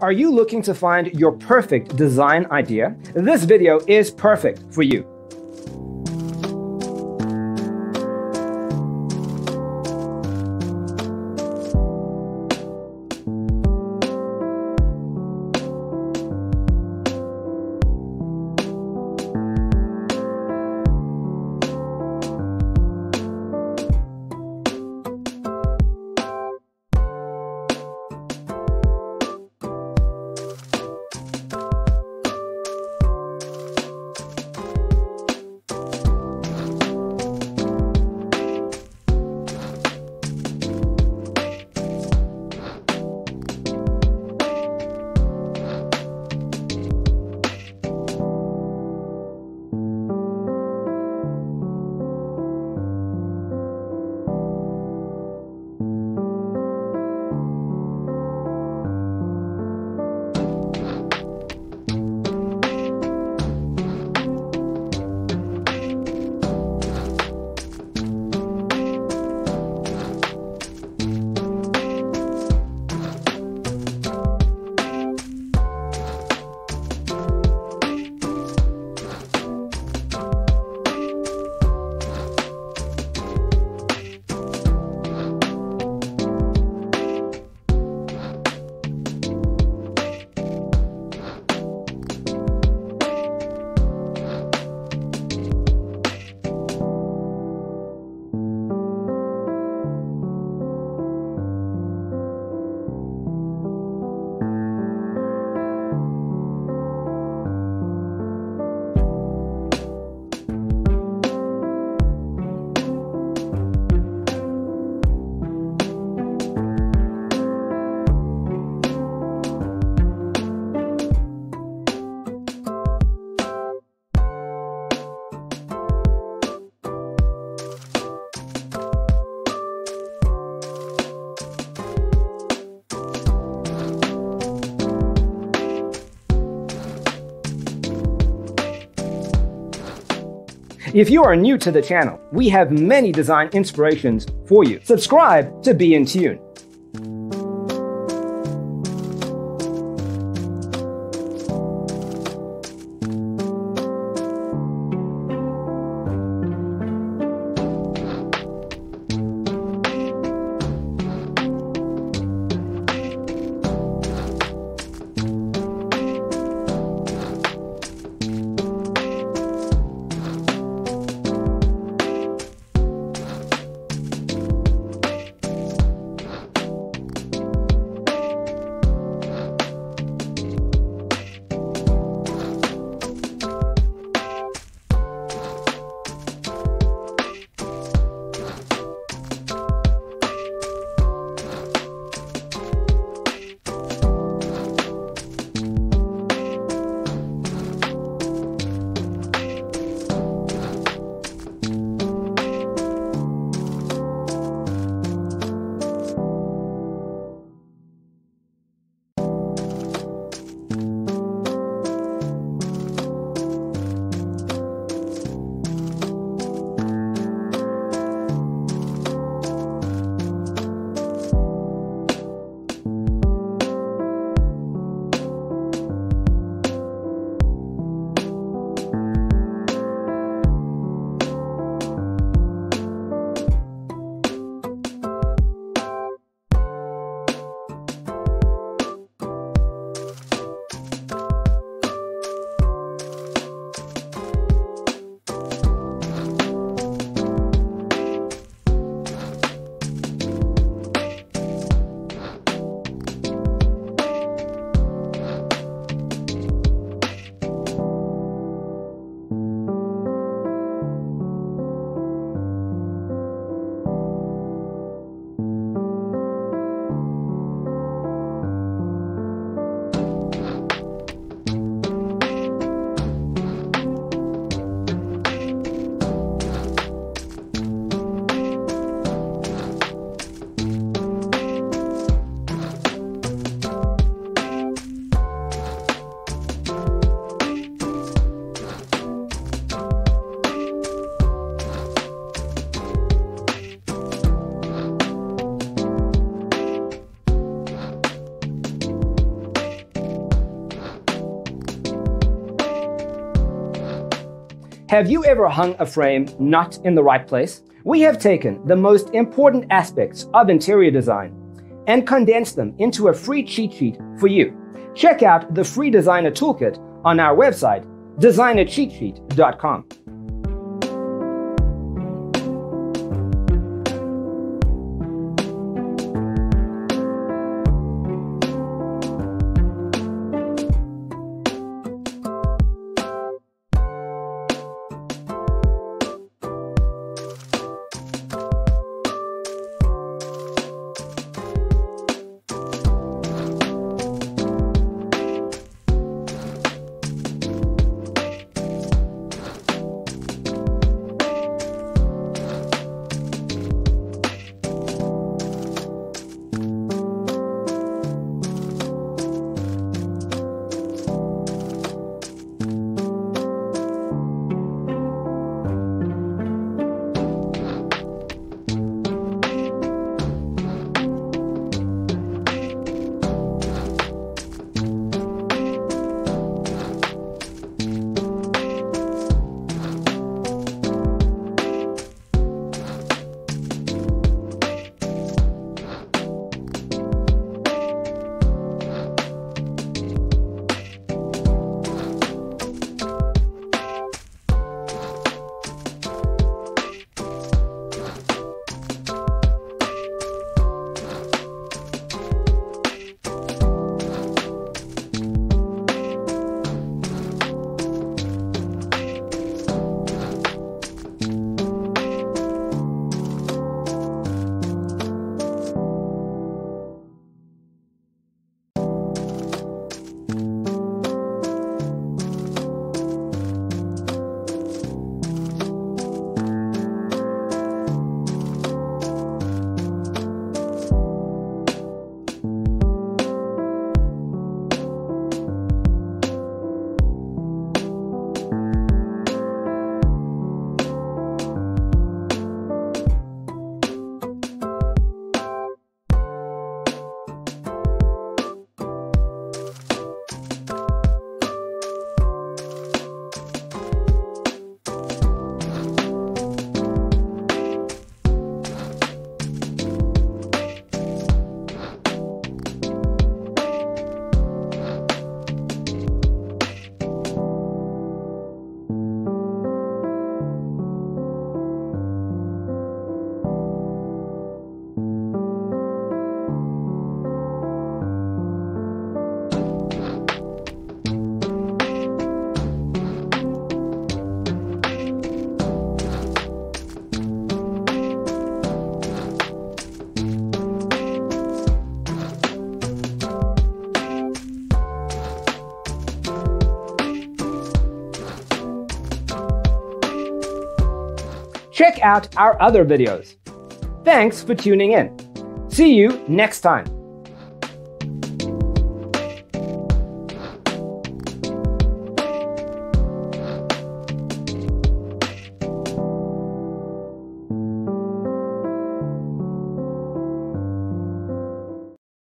Are you looking to find your perfect design idea? This video is perfect for you. If you are new to the channel, we have many design inspirations for you. Subscribe to be in tune. Have you ever hung a frame not in the right place? We have taken the most important aspects of interior design and condensed them into a free cheat sheet for you. Check out the free designer toolkit on our website, designercheatsheet.com. Check out our other videos. Thanks for tuning in. See you next time.